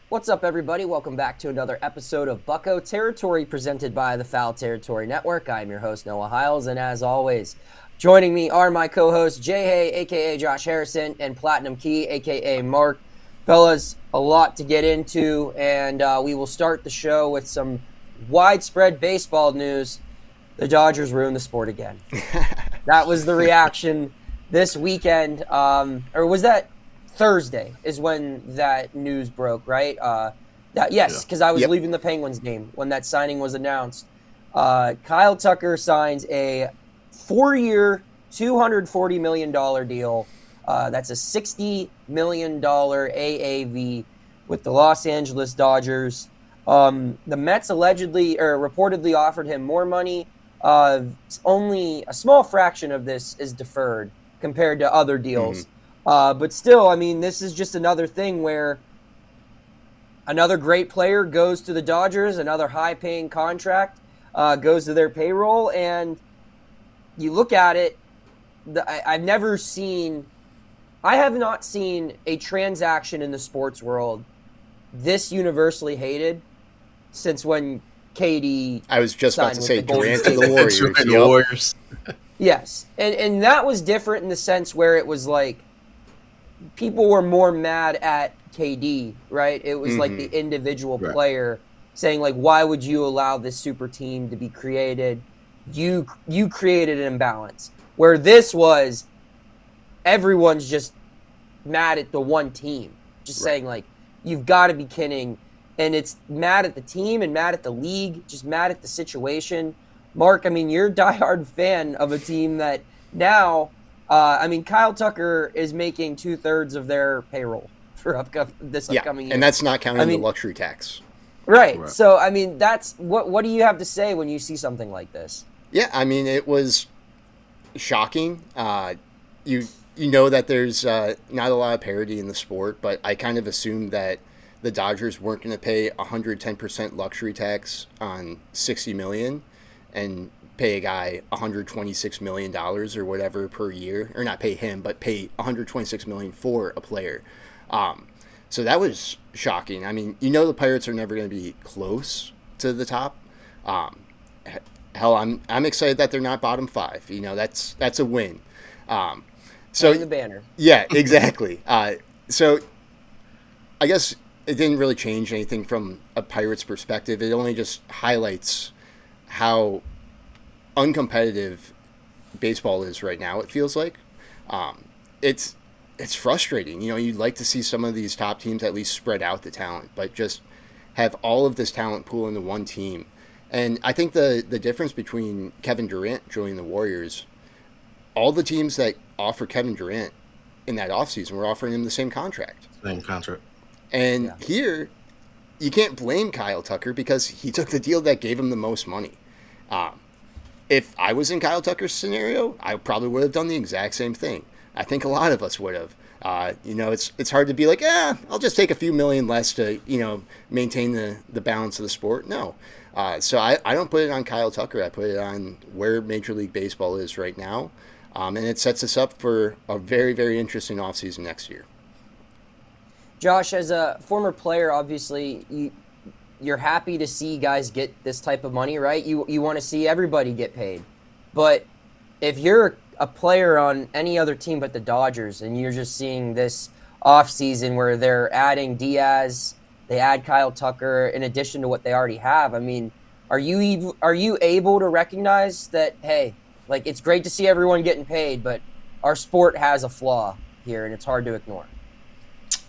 What's up, everybody? Welcome back to another episode of Bucco Territory presented by the Foul Territory Network. I'm your host, Noah Hiles, and as always, joining me are my co-hosts, Jay Hay, a.k.a. Josh Harrison, and Platinum Key, a.k.a. Mark. Fellas, a lot to get into, and we will start the show with some widespread baseball news. The Dodgers ruined the sport again. That was the reaction this weekend, or was that Thursday is when that news broke, right? Yes, because I was Yep. leaving the Penguins game when that signing was announced. Kyle Tucker signs a 4-year, $240 million deal. That's a $60 million AAV with the Los Angeles Dodgers. The Mets allegedly or reportedly offered him more money. Only a small fraction of this is deferred compared to other deals. But still, I mean, this is just another thing where another great player goes to the Dodgers, another high-paying contract goes to their payroll, and you look at it, I have not seen a transaction in the sports world this universally hated since when KD I was just about signed to with say the Golden Durant to State the Warriors. Durant the Yep. Warriors. Yes, and that was different in the sense where it was like people were more mad at KD, right? It was like the individual Right. player saying like, why would you allow this super team to be created? You created an imbalance. Where this was, everyone's just mad at the one team, just saying like, you've got to be kidding. And it's mad at the team and mad at the league, just mad at the situation. Mark, I mean, you're a diehard fan of a team that now, Kyle Tucker is making 2/3 of their payroll for this Yeah, upcoming year. and that's not counting I mean- the luxury tax. Right. So, I mean, that's what do you have to say when you see something like this? Yeah, I mean, it was shocking. You know that there's not a lot of parity in the sport, but I kind of assumed that the Dodgers weren't going to pay 110% luxury tax on $60 million and pay a guy $126 million or whatever per year, or not pay him, but pay $126 million for a player. So that was shocking. I mean, you know the Pirates are never going to be close to the top. Hell, I'm excited that they're not bottom five. You know, that's a win. So Hang the banner. yeah, exactly. So I guess it didn't really change anything from a Pirates perspective. It only just highlights how uncompetitive baseball is right now. It feels like it's frustrating. You know, you'd like to see some of these top teams at least spread out the talent, but just have all of this talent pool into one team. And I think the difference between Kevin Durant joining the Warriors, all the teams that offer Kevin Durant in that offseason were offering him the same contract. Same contract. And here, you can't blame Kyle Tucker because he took the deal that gave him the most money. If I was in Kyle Tucker's scenario, I probably would have done the exact same thing. I think a lot of us would have. You know, it's hard to be like, I'll just take a few million less to, you know, maintain the balance of the sport. No. So I don't put it on Kyle Tucker. I put it on where Major League Baseball is right now. And it sets us up for a very, very interesting offseason next year. Josh, as a former player, obviously you're happy to see guys get this type of money, right? You want to see everybody get paid. But if you're a player on any other team but the Dodgers and you're just seeing this offseason where they're adding Diaz, they add Kyle Tucker in addition to what they already have, I mean, are you able to recognize that, hey, like it's great to see everyone getting paid, but our sport has a flaw here and it's hard to ignore?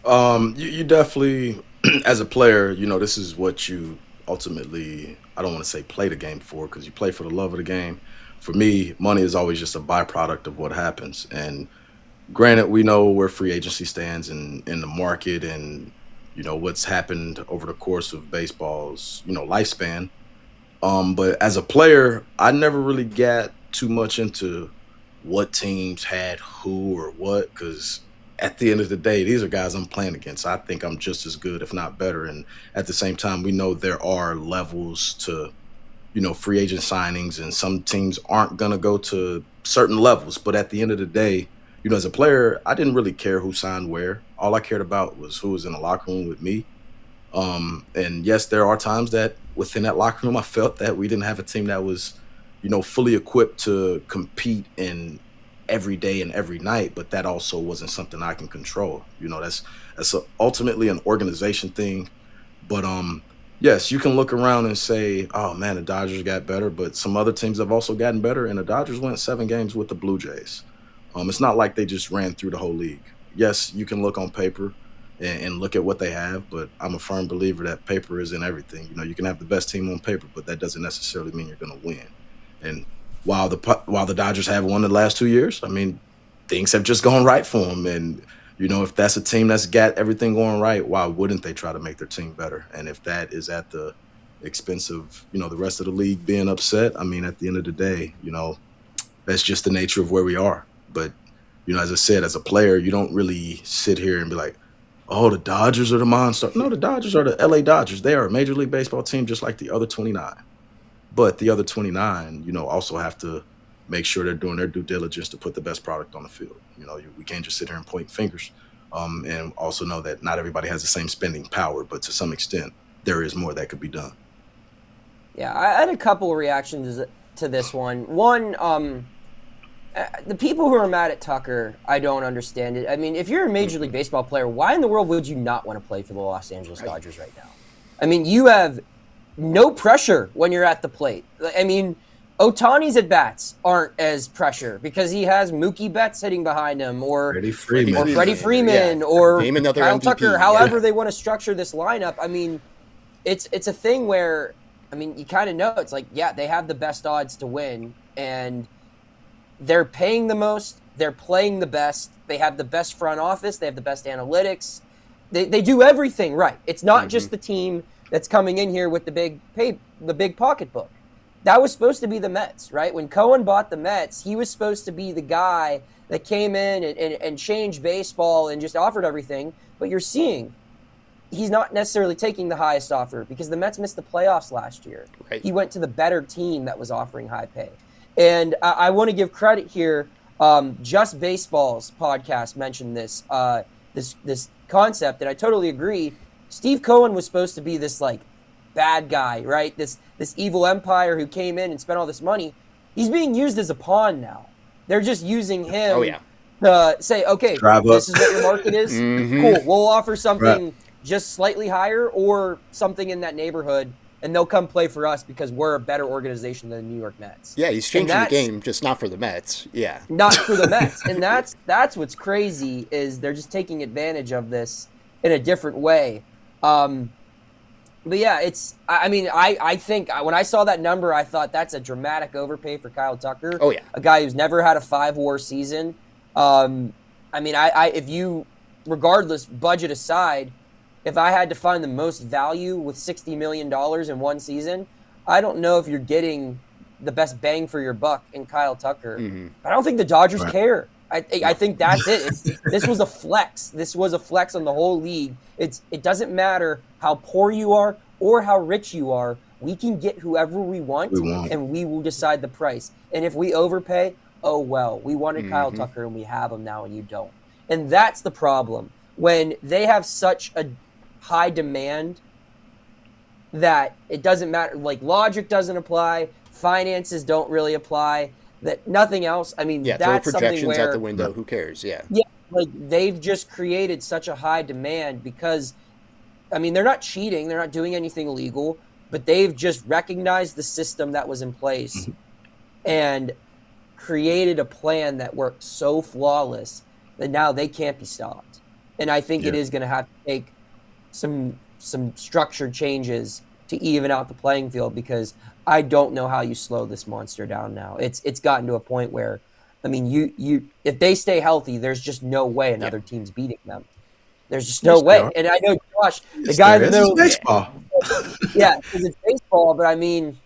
You definitely, as a player, you know, this is what you ultimately, I don't want to say play the game for, because you play for the love of the game. For me, money is always just a byproduct of what happens. And granted, we know where free agency stands in the market and, you know, what's happened over the course of baseball's, you know, lifespan. But as a player, I never really got too much into what teams had who or what, because at the end of the day, these are guys I'm playing against. I think I'm just as good, if not better. And at the same time, we know there are levels to, you know, free agent signings, and some teams aren't going to go to certain levels. But at the end of the day, you know, as a player, I didn't really care who signed where. All I cared about was who was in the locker room with me. And yes, there are times that within that locker room, I felt that we didn't have a team that was, fully equipped to compete in every day and every night. But that also wasn't something I can control. Ultimately an organization thing. But yes, you can look around and say, "Oh man, the Dodgers got better," but some other teams have also gotten better, and the Dodgers went 7 games with the Blue Jays. It's not like they just ran through the whole league. Yes, you can look on paper and look at what they have, but I'm a firm believer that paper isn't everything. You can have the best team on paper, but that doesn't necessarily mean you're going to win. And while the Dodgers have won the last 2 years, I mean, things have just gone right for them. And if that's a team that's got everything going right, why wouldn't they try to make their team better? And if that is at the expense of the rest of the league being upset, I mean, at the end of the day, that's just the nature of where we are. But as I said, as a player, you don't really sit here and be like, "Oh, the Dodgers are the monster." No, the Dodgers are the LA Dodgers. They are a Major League Baseball team just like the other 29. But the other 29, also have to make sure they're doing their due diligence to put the best product on the field. We can't just sit here and point fingers. And also know that not everybody has the same spending power, but to some extent, there is more that could be done. Yeah, I had a couple of reactions to this one. One, the people who are mad at Tucker, I don't understand it. I mean, if you're a Major League Baseball player, why in the world would you not want to play for the Los Angeles Dodgers right now? I mean, you have no pressure when you're at the plate. I mean, Ohtani's at-bats aren't as pressure because he has Mookie Betts hitting behind him or Freddie Freeman or Name another Kyle MVP. Tucker, however they want to structure this lineup. I mean, it's a thing where, I mean, you kind of know it's like, yeah, they have the best odds to win, and they're paying the most, they're playing the best, they have the best front office, they have the best analytics, they do everything right. It's not just the team that's coming in here with the big pocketbook. That was supposed to be the Mets, right? When Cohen bought the Mets, he was supposed to be the guy that came in and changed baseball and just offered everything. But you're seeing he's not necessarily taking the highest offer because the Mets missed the playoffs last year. Right. He went to the better team that was offering high pay. And I want to give credit here. Just Baseball's podcast mentioned this concept, and I totally agree. Steve Cohen was supposed to be this like bad guy, right? This evil empire who came in and spent all this money. He's being used as a pawn now. They're just using him to say, okay, this is what your market is. Cool. We'll offer something just slightly higher or something in that neighborhood, and they'll come play for us because we're a better organization than the New York Mets. Yeah, he's changing the game, just not for the Mets. Yeah. Not for the Mets. And that's what's crazy is they're just taking advantage of this in a different way. But yeah, I think when I saw that number, I thought that's a dramatic overpay for Kyle Tucker. Oh, yeah. A guy who's never had a 5-WAR season. If you, regardless, budget aside, if I had to find the most value with $60 million in one season, I don't know if you're getting the best bang for your buck in Kyle Tucker. I don't think the Dodgers care. I think that's it. This was a flex. This was a flex on the whole league. It doesn't matter how poor you are or how rich you are. We can get whoever we want. And we will decide the price. And if we overpay, oh well. We wanted Kyle Tucker and we have him now and you don't. And that's the problem. When they have such a high demand that it doesn't matter, like logic doesn't apply, finances don't really apply, that nothing else. I mean, that's throw projections something where, out the window. Who cares? Yeah, like they've just created such a high demand because, I mean, they're not cheating, they're not doing anything illegal, but they've just recognized the system that was in place and created a plan that worked so flawless that now they can't be stopped. And I think it is going to have to take some structured changes to even out the playing field because I don't know how you slow this monster down now. It's gotten to a point where, I mean, you if they stay healthy, there's just no way another team's beating them. There's just no way. And I know Josh, the guy in the middle, baseball. Yeah, because it's baseball, but I mean,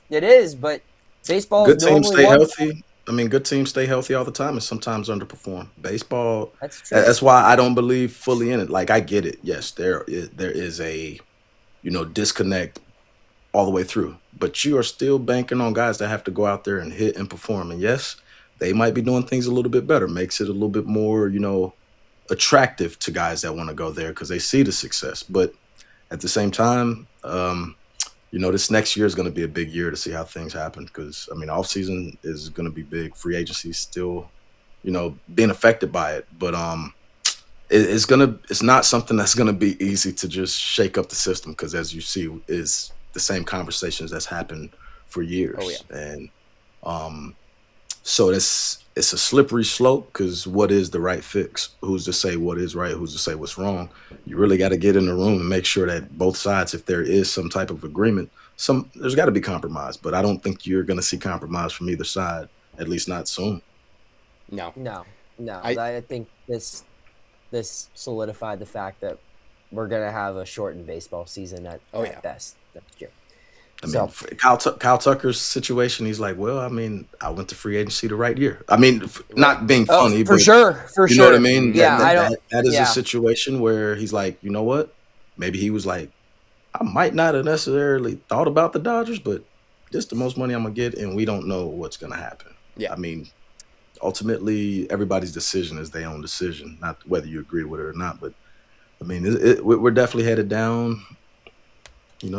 it is. But baseball good is teams normally stay healthy. I mean, good teams stay healthy all the time and sometimes underperform. Baseball, That's true. That's why I don't believe fully in it. Like, I get it. Yes, there is a, disconnect all the way through. But you are still banking on guys that have to go out there and hit and perform. And yes, they might be doing things a little bit better. Makes it a little bit more, attractive to guys that want to go there because they see the success. But at the same time, this next year is going to be a big year to see how things happen because, I mean, off season is going to be big. Free agency is still, being affected by it. But it's not something that's gonna be easy to just shake up the system because, as you see, is the same conversations that's happened for Oh years, yeah. and um, so it's a slippery slope because what is the right fix? Who's to say what is right? Who's to say what's wrong? You really got to get in the room and make sure that both sides, if there is some type of agreement, there's got to be compromise. But I don't think you're gonna see compromise from either side, at least not soon. No. No, no. I I think this solidified the fact that we're gonna have a shortened baseball season at Oh yeah. best next year. I mean, So Kyle Tucker's situation, he's like, well, I mean, I went to free agency the right year. I mean, Right. not being oh, funny, for but sure, for you know what I sure. mean? Yeah, Mm-hmm. I don't. That is a Yeah, situation where he's like, you know what? Maybe he was like, I might not have necessarily thought about the Dodgers, but this is the most money I'm gonna get, and we don't know what's gonna happen. Yeah. I mean, ultimately, everybody's decision is their own decision, not whether you agree with it or not. But I mean, we're definitely headed down,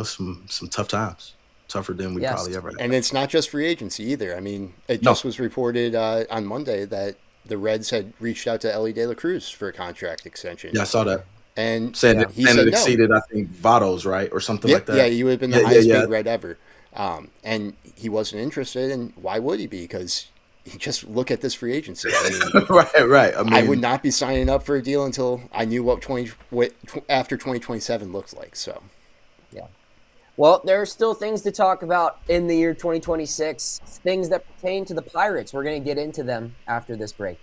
some tough times, tougher than we probably yes. ever And have. it's not just free agency either. I mean, it just No, was reported on Monday that the Reds had reached out to Ellie De La Cruz for a contract extension, yeah, I saw that. and Saying Yeah. it, he saying it said no. exceeded, I think, Vados, right, or something Yep, like yeah, that. he would have been the Yeah, yeah, highest yeah. paid Red ever, and he wasn't interested. And why would he be? Because you just look at this free agency. I mean, Right, right. I I would mean, not be signing up for a deal until I knew what after 2027 looks like. So Yeah. Well, there are still things to talk about in the year 2026, things that pertain to the Pirates. We're going to get into them after this break.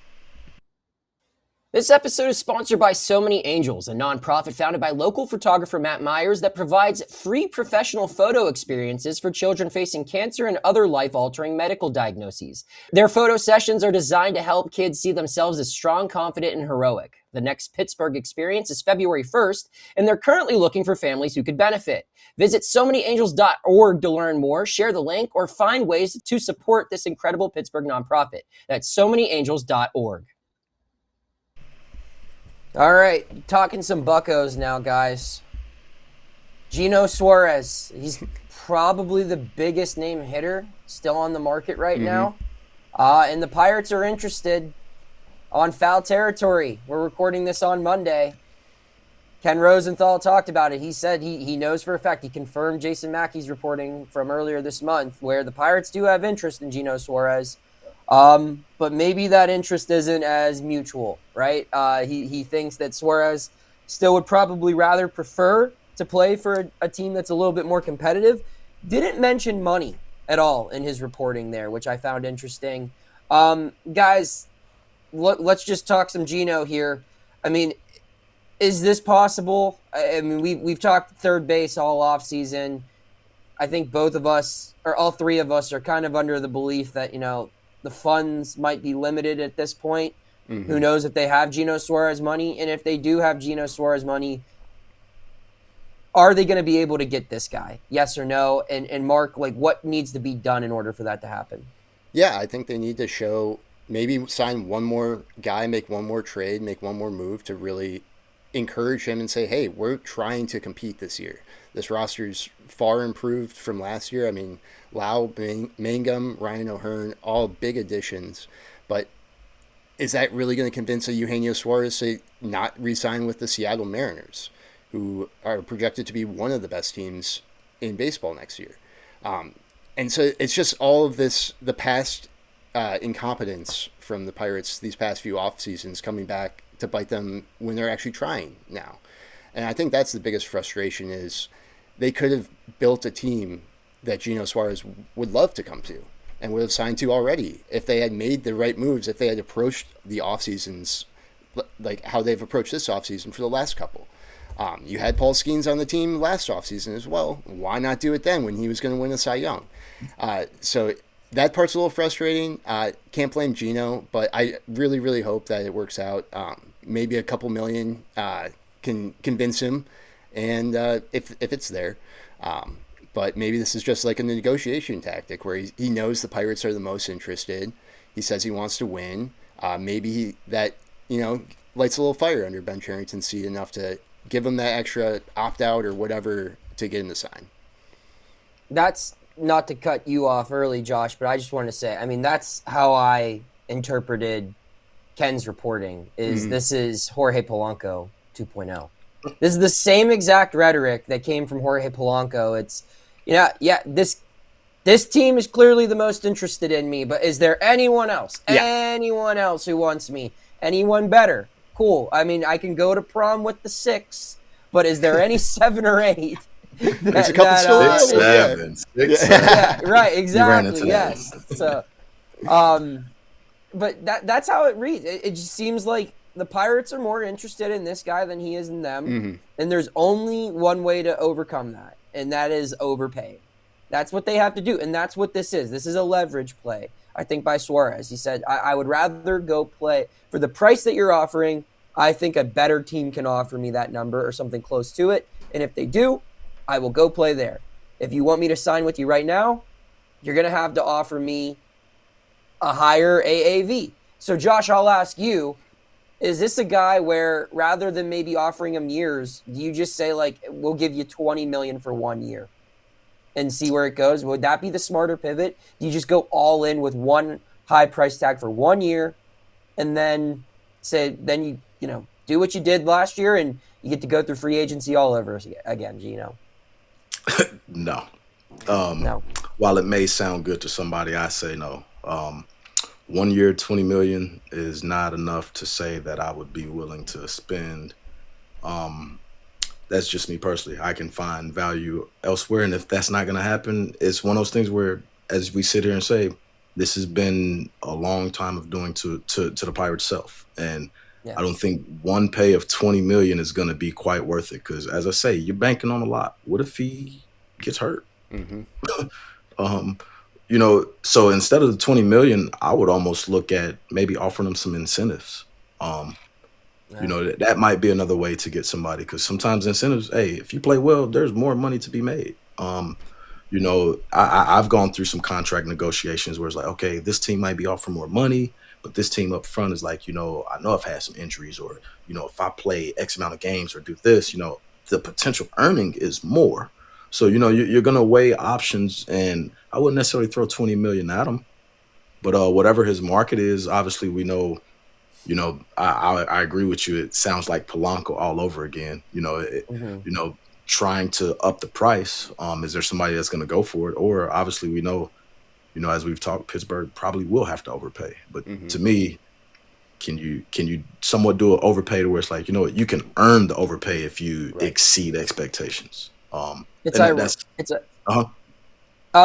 This episode is sponsored by So Many Angels, a nonprofit founded by local photographer Matt Myers that provides free professional photo experiences for children facing cancer and other life-altering medical diagnoses. Their photo sessions are designed to help kids see themselves as strong, confident, and heroic. The next Pittsburgh experience is February 1st, and they're currently looking for families who could benefit. Visit SoManyAngels.org to learn more, share the link, or find ways to support this incredible Pittsburgh nonprofit. That's SoManyAngels.org. All right, talking some Buccos now, guys. Eugenio Suarez, he's probably the biggest name hitter still on the market right now. And the Pirates are interested on foul territory. We're recording this on Monday. Ken Rosenthal talked about it. He said he knows for a fact, he confirmed Jason Mackey's reporting from earlier this month, where the Pirates do have interest in Eugenio Suarez. But maybe that interest isn't as mutual, right? He thinks that Suarez still would probably rather prefer to play for a team that's a little bit more competitive. Didn't mention money at all in his reporting there, which I found interesting. Guys, let's just talk some Geno here. I mean, is this possible? I mean, we've talked third base all off season. I think both of us, or all three of us, are kind of under the belief that, the funds might be limited at this point. Who knows if they have Eugenio Suarez money? And if they do have Eugenio Suarez money, are they going to be able to get this guy? Yes or no? And Mark, what needs to be done in order for that to happen? yeah, I think they need to show, maybe sign one more guy, make one more trade, make one more move to really encourage him and say, hey, we're trying to compete this year. This roster's far improved from last year. I mean, Lau, Mangum, Ryan O'Hearn, all big additions. But is that really going to convince a Eugenio Suarez to not re-sign with the Seattle Mariners, who are projected to be one of the best teams in baseball next year? And so it's just all of this, the past incompetence from the Pirates these past few off seasons coming back to bite them when they're actually trying now. And I think that's the biggest frustration is they could have built a team that Eugenio Suarez would love to come to and would have signed to already if they had made the right moves, if they had approached the off seasons like how they've approached this off season for the last couple. You had Paul Skeens on the team last offseason as well. Why not do it then when he was going to win a Cy Young? So that part's a little frustrating. Can't blame Geno, but I really, really hope that it works out. Maybe a couple million can convince him, and if it's there. But maybe this is just like a negotiation tactic where he knows the Pirates are the most interested. He says he wants to win. Maybe that lights a little fire under Ben Cherington's seat enough to give him that extra opt out or whatever to get him to sign. That's not to cut you off early, Josh, but I just wanted to say, I mean, that's how I interpreted Ken's reporting. This is Jorge Polanco 2.0. This is the same exact rhetoric that came from Jorge Polanco. It's, this team is clearly the most interested in me, but is there anyone else? Yeah. Anyone else who wants me? Anyone better? Cool. I mean, I can go to prom with the 6, but is there any 7 or 8? There's a couple still available. 6, 7. Yeah, right, exactly. Yes. So, but that's how it reads. It just seems like the Pirates are more interested in this guy than he is in them, and there's only one way to overcome that, and that is overpay. That's what they have to do, and that's what this is. This is a leverage play, I think, by Suarez. He said, I would rather go play for the price that you're offering. I think a better team can offer me that number or something close to it, and if they do, I will go play there. If you want me to sign with you right now, you're going to have to offer me a higher AAV. So, Josh, I'll ask you, is this a guy where rather than maybe offering him years, do you just say, like, we'll give you $20 million for 1 year and see where it goes? Would that be the smarter pivot? Do you just go all in with one high price tag for 1 year and then say, then you do what you did last year and you get to go through free agency all over again, Gino? No. No. While it may sound good to somebody, I say no. 1 year, $20 million is not enough to say that I would be willing to spend. That's just me personally. I can find value elsewhere, and if that's not going to happen, it's one of those things where, as we sit here and say, this has been a long time of doing to the Pirates self, and I don't think one pay of $20 million is going to be quite worth it. Because, as I say, you're banking on a lot. What if he gets hurt? So instead of the $20 million, I would almost look at maybe offering them some incentives. That might be another way to get somebody, because sometimes incentives, hey, if you play well, there's more money to be made. I've gone through some contract negotiations where it's like, okay, this team might be offering more money, but this team up front is like, I know I've had some injuries, or, if I play X amount of games or do this, the potential earning is more. So, you're going to weigh options, and I wouldn't necessarily throw $20 million at him, but whatever his market is, obviously we know, I agree with you. It sounds like Polanco all over again, trying to up the price. Is there somebody that's going to go for it? Or obviously we know, as we've talked, Pittsburgh probably will have to overpay. But to me, can you somewhat do an overpay to where it's like, you can earn the overpay if you exceed expectations. I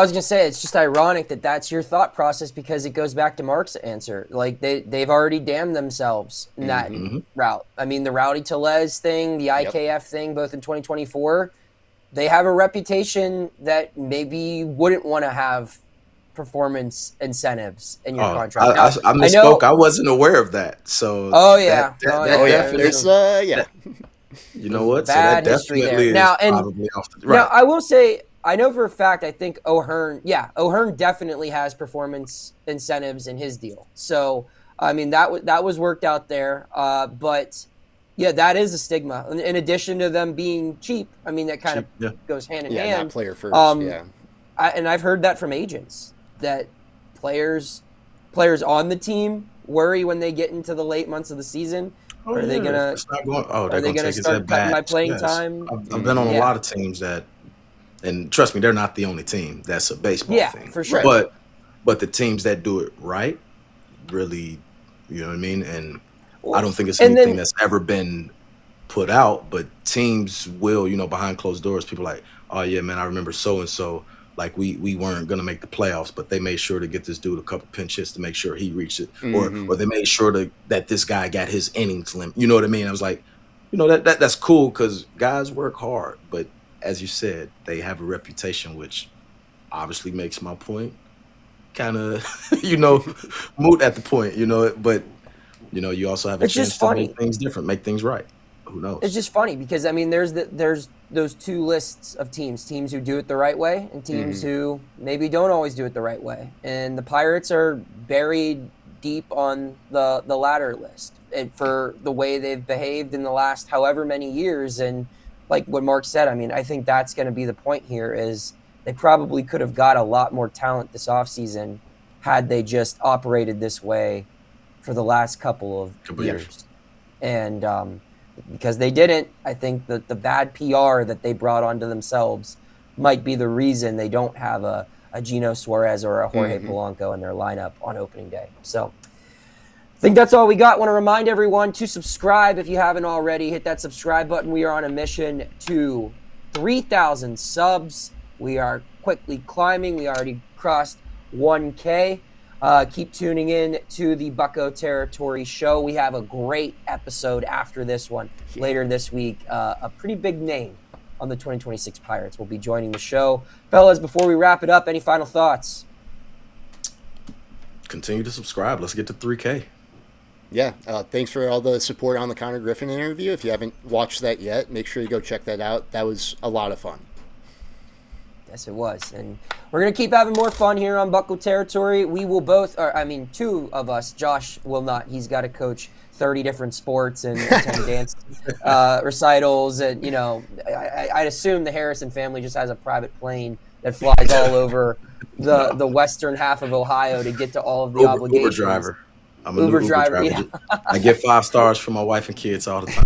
was gonna say, it's just ironic that that's your thought process, because it goes back to Mark's answer. Like they've already damned themselves in that route. I mean, the Rowdy Tellez thing, the IKF thing, both in 2024, they have a reputation that maybe wouldn't want to have performance incentives in your contract. Now, I misspoke. I wasn't aware of that. So there's you know what? Bad so that history definitely there. is probably off the right. Now, I will say, I know for a fact, I think O'Hearn definitely has performance incentives in his deal. So, I mean, that was worked out there. But, yeah, that is a stigma. In addition to them being cheap, I mean, that kind of goes hand in hand. Yeah, not player first, and I've heard that from agents, that players on the team worry when they get into the late months of the season. Are they gonna start cutting my playing time? I've been on a lot of teams that, and trust me, they're not the only team that's a baseball thing. For sure. But the teams that do it right, really, you know what I mean? And I don't think it's anything that's ever been put out, but teams will, behind closed doors, people are like, oh yeah, man, I remember so and so. Like we weren't gonna make the playoffs, but they made sure to get this dude a couple pinch hits to make sure he reached it, or they made sure that this guy got his innings limit. You know what I mean? I was like, that's cool, because guys work hard, but as you said, they have a reputation, which obviously makes my point kind of moot at the point. But you also have a chance to make things different, make things right. Who knows? It's just funny because, I mean, there's those two lists of teams who do it the right way and teams who maybe don't always do it the right way. And the Pirates are buried deep on the latter list. for the way they've behaved in the last however many years. And like what Mark said, I mean, I think that's going to be the point here is they probably could have got a lot more talent this offseason had they just operated this way for the last couple of years. And because they didn't, I think that the bad PR that they brought onto themselves might be the reason they don't have a Eugenio Suarez or a Jorge Polanco in their lineup on opening day. So I think that's all we got. I want to remind everyone to subscribe if you haven't already. Hit that subscribe button. We are on a mission to 3,000 subs. We are quickly climbing. We already crossed 1K. Keep tuning in to the Bucco Territory show. We have a great episode after this one later this week. A pretty big name on the 2026 Pirates will be joining the show. Fellas, before we wrap it up, any final thoughts? Continue to subscribe. Let's get to 3K. Yeah, thanks for all the support on the Connor Griffin interview. If you haven't watched that yet, make sure you go check that out. That was a lot of fun. Yes, it was. And we're going to keep having more fun here on Bucco Territory. We will both, two of us, Josh will not. He's got to coach 30 different sports and attend dance recitals. And, you know, I'd assume the Harrison family just has a private plane that flies all over the western half of Ohio to get to all of the obligations. Uber driver. I'm an Uber driver. Yeah. I get 5 stars for my wife and kids all the time.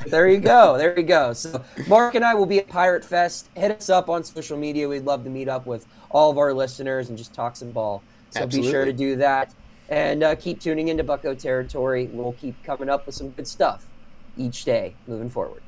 There you go. So Mark and I will be at Pirate Fest. Hit us up on social media. We'd love to meet up with all of our listeners and just talk some ball. So Absolutely. Be sure to do that. And keep tuning into Bucco Territory. We'll keep coming up with some good stuff each day moving forward.